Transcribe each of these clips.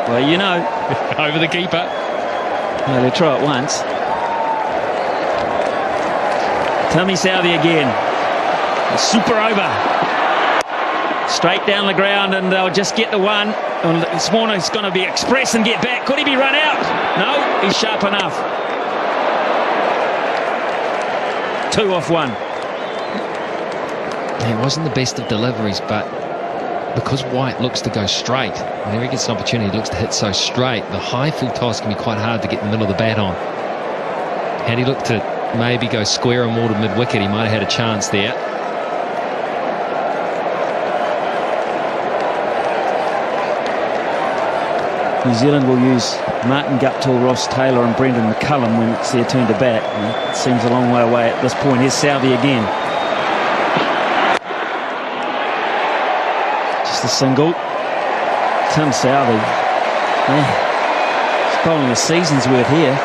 Well, you know. Over the keeper. Well, they'll try it once. Tommy Southey again. A super over. Straight down the ground, and they'll just get the one. This morning's going to be express and get back. Could he be run out? No, he's sharp enough. 2 off 1. It wasn't the best of deliveries, but because White looks to go straight, whenever he gets an opportunity, he looks to hit so straight, the high full toss can be quite hard to get in the middle of the bat on. Had he looked to maybe go square and more to mid-wicket, he might have had a chance there. New Zealand will use Martin Guptill, Ross Taylor and Brendan McCullum when it's their turn to bat. And it seems a long way away at this point. Here's Southey again. Just a single. Tim Southey. He's bowling a season's worth here.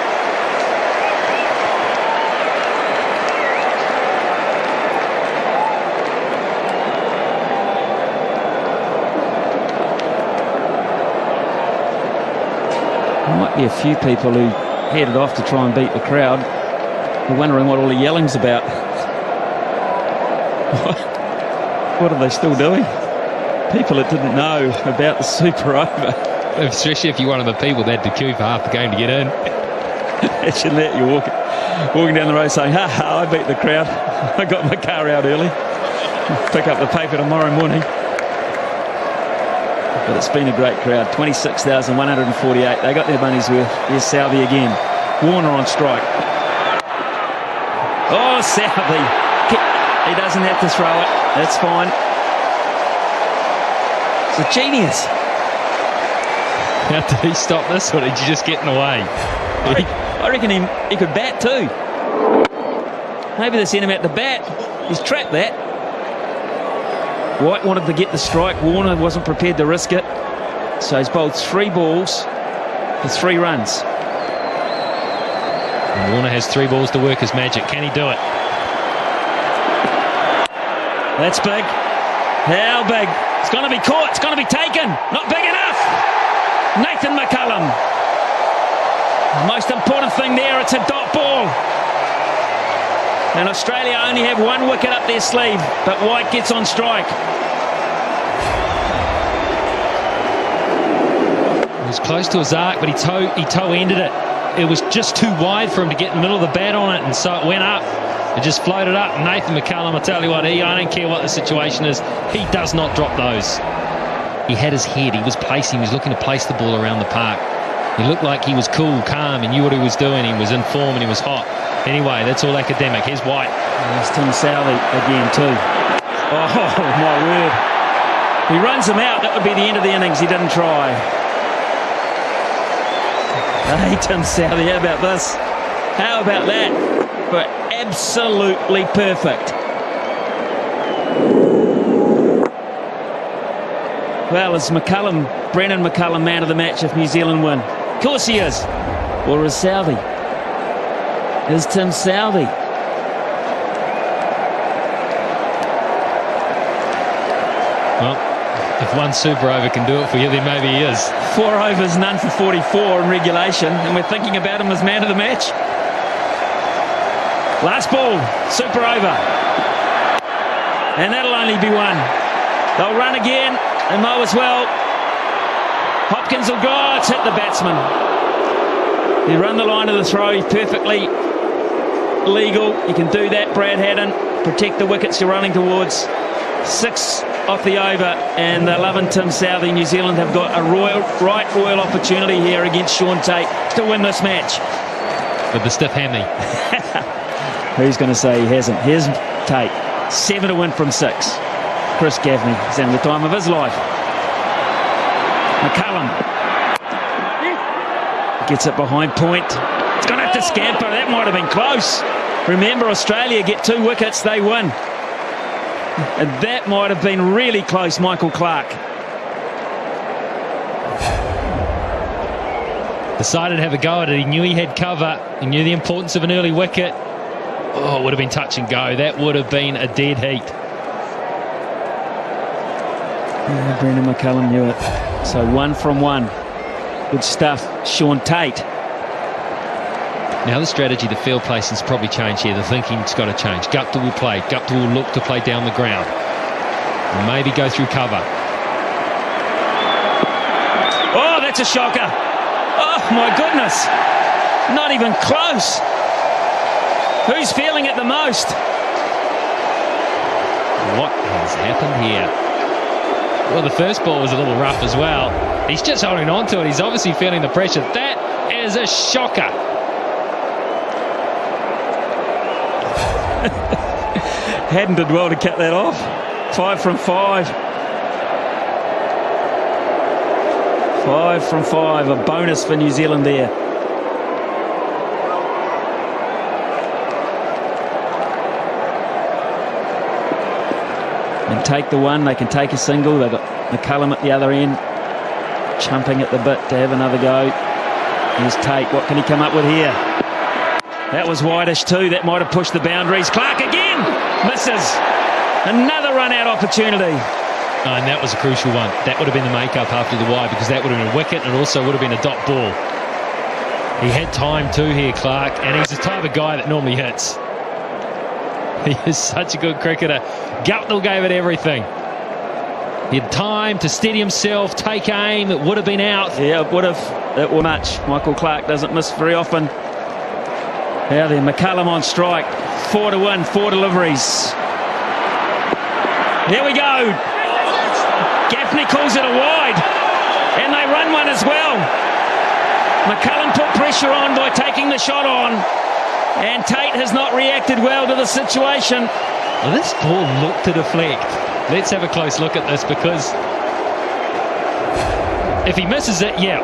There might be a few people who headed off to try and beat the crowd. They're wondering what all the yelling's about. What are they still doing? People that didn't know about the super over. Especially if you're one of the people that had to queue for half the game to get in. Imagine that, you're walking down the road saying, ha ha, I beat the crowd. I got my car out early. Pick up the paper tomorrow morning. But it's been a great crowd. 26,148. They got their money's worth. Here's Southey again. Warner on strike. Oh, Southey. He doesn't have to throw it. That's fine. It's a genius. How did he stop this, or did you just get in the way? I reckon he could bat too. Maybe they sent him out to bat. He's trapped that. White wanted to get the strike. Warner wasn't prepared to risk it. So he's bowled 3 balls for 3 runs. And Warner has 3 balls to work his magic. Can he do it? That's big. How big? It's going to be caught. It's going to be taken. Not big enough. Nathan McCullum. The most important thing there, it's a dot ball. And Australia only have 1 wicket up their sleeve, but White gets on strike. He was close to his arc, but he toe-ended it. It was just too wide for him to get in the middle of the bat on it, and so it went up. It just floated up. Nathan McCullum, I tell you what, I don't care what the situation is, he does not drop those. He had his head, he was looking to place the ball around the park. He looked like he was cool, calm, and knew what he was doing. He was in form and he was hot. Anyway, that's all academic. Here's White. There's Tim Southey again too. Oh, my word. He runs him out. That would be the end of the innings. He didn't try. Hey, Tim Southey, how about this? How about that? But absolutely perfect. Well, is Brendan McCullum man of the match if New Zealand win? Of course he is. Or is Southey? Is Tim Southey? Well, if 1 super over can do it for you, then maybe he is. 4 overs, none for 44 in regulation, and we're thinking about him as man of the match. Last ball, super over. And that'll only be 1. They'll run again, and mow as well. Hopkins will go. It's hit the batsman. He run the line of the throw. He's perfectly legal. You can do that, Brad Haddin. Protect the wickets you're running towards. 6 off the over, and they're loving Tim Southey. New Zealand have got a royal opportunity here against Sean Tate to win this match. With the stiff hammy. Who's going to say he hasn't? Here's Tate. 7 to win from 6. Chris Gaffney is having the time of his life. McCullum gets it behind point. It's going to have to scamper. That might have been close. Remember, Australia get 2 wickets, they win. And that might have been really close, Michael Clark. Decided to have a go at it. He knew he had cover. He knew the importance of an early wicket. Oh, it would have been touch and go. That would have been a dead heat. Yeah, Brendan McCullum knew it. So 1 from 1. Good stuff, Sean Tate. Now the strategy, the field placing's probably changed here. The thinking's got to change. Gupta will play. Gupta will look to play down the ground. And maybe go through cover. Oh, that's a shocker. Oh, my goodness. Not even close. Who's feeling it the most? What has happened here? Well, the first ball was a little rough as well. He's just holding on to it. He's obviously feeling the pressure. That is a shocker. Hadden did well to cut that off. 5 from 5. 5 from 5. A bonus for New Zealand there. And take the one. They can take a single. They've got McCullum at the other end, chumping at the bit to have another go. Here's Tate. What can he come up with here? That was wideish too. That might have pushed the boundaries. Clark again misses. Another run-out opportunity. And that was a crucial one. That would have been the make-up after the wide, because that would have been a wicket and it also would have been a dot ball. He had time too here, Clark, and he's the type of guy that normally hits. He is such a good cricketer. Guptill gave it everything. He had time to steady himself, take aim. It would have been out. Yeah, it would have. It was much. Michael Clark doesn't miss very often. Now then, McCullum on strike. 4 to 1, 4 deliveries. There we go. Gaffney calls it a wide, and they run one as well. McCullum put pressure on by taking the shot on, and Tate has not reacted well to the situation. Well, this ball looked to deflect. Let's have a close look at this, because if he misses it, yeah,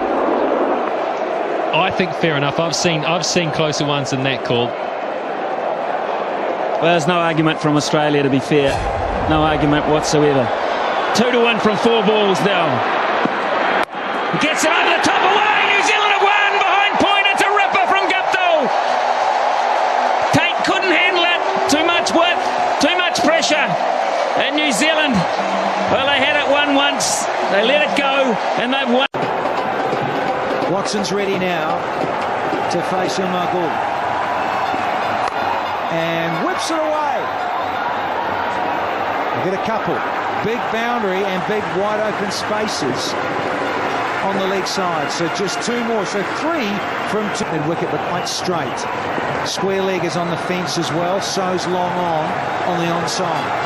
I think fair enough. I've seen closer ones than that called. Well, there's no argument from Australia, to be fair. No argument whatsoever. 2 to 1 from 4 balls down. Gets it over the top away. New Zealand have won behind point. It's a ripper from Guptill. Tate couldn't handle it. Too much width, too much pressure. And New Zealand, well, they had it won once. They let it go, and they've won. Watson's ready now to face Umar Gul. And whips it away. We'll get a couple. Big boundary and big wide open spaces on the leg side. So just 2 more. So 3 from 2. And wicket, but quite straight. Square leg is on the fence as well. So's long on the onside.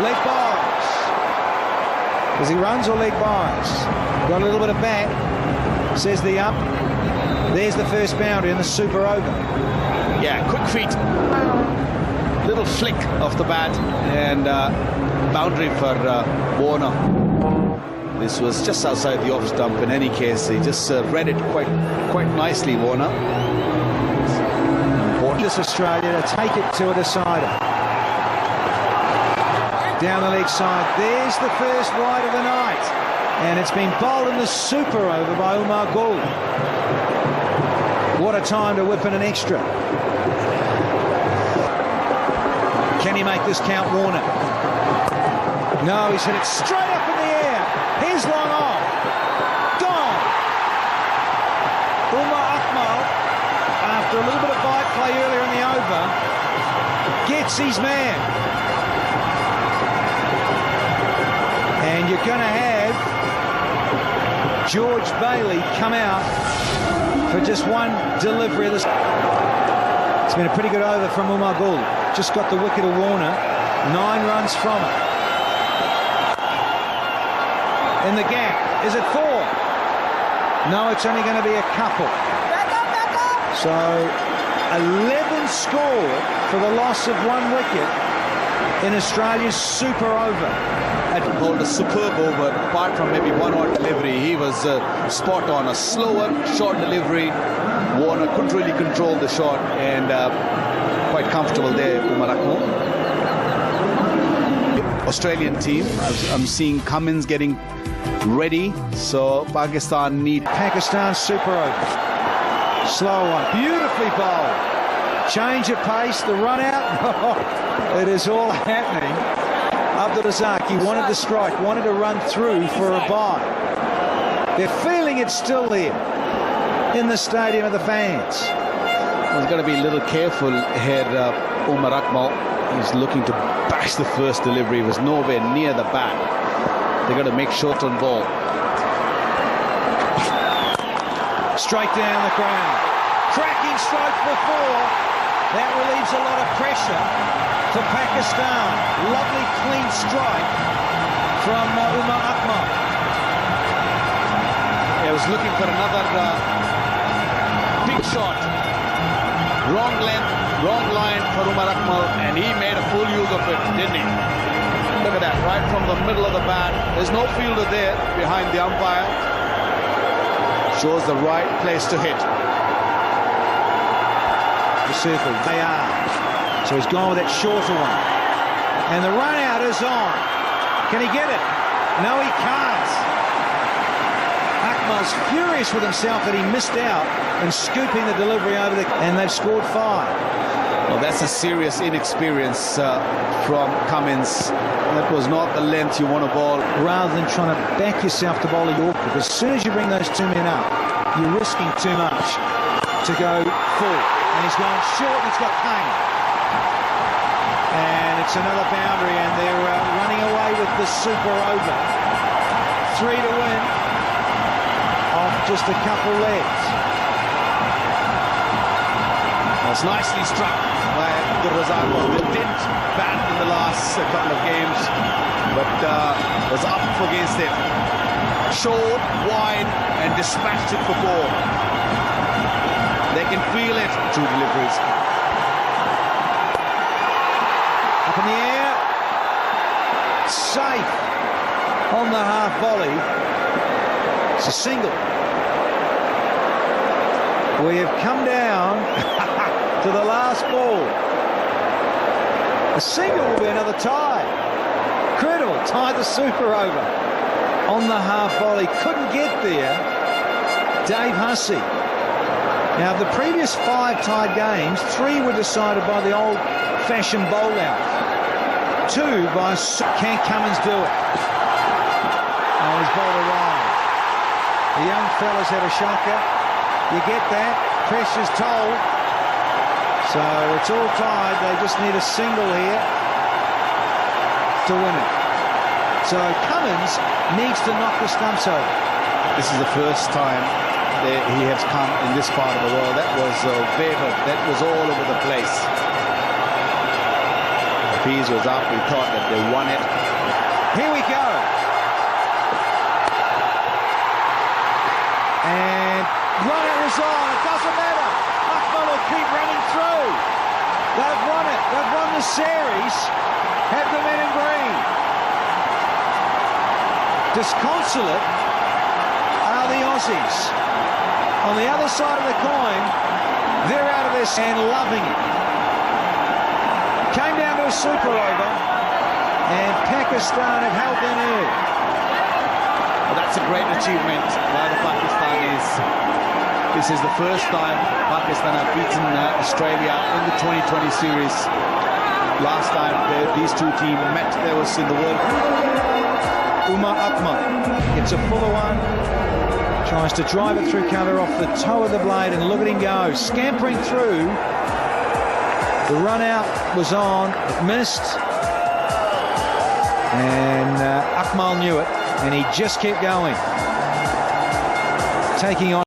Leg byes. As he runs or leg byes? Got a little bit of bat, says the ump. There's the first boundary in the super over. Yeah, quick feet. Little flick of the bat and boundary for Warner. This was just outside the off stump. In any case, he just read it quite nicely, Warner. This Australia to take it to a decider. Down the leg side, there's the first wide of the night, and it's been bowled in the super over by Umar Gul. What a time to whip in an extra. Can he make this count, Warner? No, he's hit it straight up in the air. Here's long off. Gone. Umar Akmal, after a little bit of bite play earlier in the over, gets his man. And you're going to have George Bailey come out for just one delivery of this. It's been a pretty good over from Umar Gul. Just got the wicket of Warner. 9 runs from it. In the gap. Is it 4? No, it's only going to be a couple. So 11 scored for the loss of 1 wicket in Australia's super over. Bowled a superb over. Apart from maybe one odd delivery, he was spot on. A slower, short delivery. Warner couldn't really control the shot, and quite comfortable there, Umar Akmal. Australian team, I'm seeing Cummins getting ready, so Pakistan need. Pakistan super over. Slow one, beautifully bowled. Change of pace, the run out. It is all happening Abdul Razak, he wanted to strike, wanted to run through for a bye. They're feeling it's still there in the stadium of the fans. He's got to be a little careful here, Umar Akmal. He's looking to bash the first delivery. He was nowhere near the bat. They've got to make short on ball. Straight down the ground. Cracking strike for 4. That relieves a lot of pressure for Pakistan. Lovely clean strike from Umar Akmal. He was looking for another big shot. Wrong length, wrong line for Umar Akmal, and he made a full use of it, didn't he? Look at that, right from the middle of the bat. There's no fielder there behind the umpire. Shows the right place to hit. The circle, they are. So he's gone with that shorter one. And the run out is on. Can he get it? No, he can't. Akmal's furious with himself that he missed out and scooping the delivery over the... And they've scored 5. Well, that's a serious inexperience from Cummins. That was not the length you want to bowl. Rather than trying to back yourself to bowl a Yorker, because as soon as you bring those 2 men up, you're risking too much to go full. And he's gone short, and he's got Kane. And it's another boundary, and they're running away with the super over. 3 to win off just a couple legs. It's nicely struck by Abdul Razak. They didn't bat in the last couple of games, but was up against it. Short, wide, and dispatched it for 4. They can feel it. 2 deliveries. Up in the air. Safe on the half volley. It's a single. We have come down to the last ball. A single will be another tie. Incredible. Tied the super over on the half volley. Couldn't get there. Dave Hussey. Now, the previous 5 tied games, 3 were decided by the old-fashioned bowl-out. 2 by... Can Cummins do it? Oh, he's bowled a ride. The young fellas had a shocker. You get that. Pressure's told. So it's all tied. They just need a single here to win it. So Cummins needs to knock the stumps over. This is the first time he has come in this part of the world. That was favored. That was all over the place. The fees was up. We thought that they won it. Here we go. And run it was on. It doesn't matter. Akmal will keep running through. They've won it. They've won the series. Have the men in green. Disconsolate are the Aussies. On the other side of the coin, they're out of this and loving it. Came down to a super over, and Pakistan have held their nerve. Well, that's a great achievement by the Pakistanis. This is the first time Pakistan have beaten Australia in the 2020 series. Last time these 2 teams met, there was in the World Cup. Umar Akmal gets a fuller one. Tries to drive it through cover off the toe of the blade, and look at him go. Scampering through. The run out was on. It missed. And Akmal knew it, and he just kept going. Taking on.